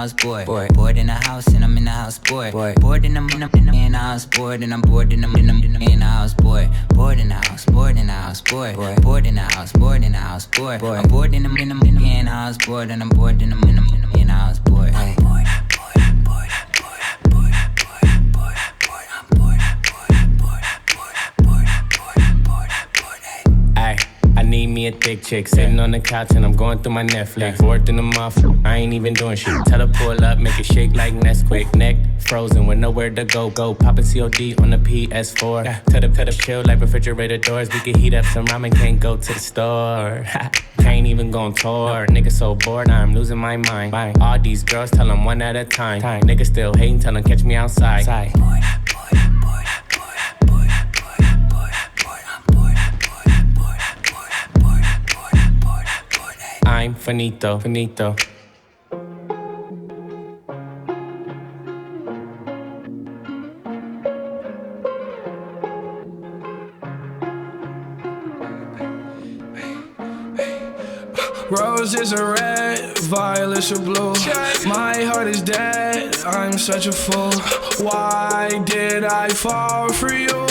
house, boy. Bored in the house and I'm in the house, boy. Bored and I'm in the house, bored and I'm bored and I'm in the house, boy. Bored in the house, bored in the house, boy. Bored in the house, bored in the house, boy. I'm bored and I'm in the house, bored and I'm bored and I'm in the house, boy. I need me a thick chick sitting on the couch and I'm going through my Netflix. Bored in the mouth, I ain't even doing shit. Tell her pull up, make it shake like Nesquik. Neck frozen with nowhere to go. Poppin' COD on the PS4. Tell the chill like refrigerator doors. We can heat up some ramen, can't go to the store. Can't even go on tour. Nigga so bored, I'm losing my mind. All these girls tell them one at a time. Nigga still hating, tell them catch me outside. I'm finito. Roses are red, violets are blue. My heart is dead, I'm such a fool. Why did I fall for you?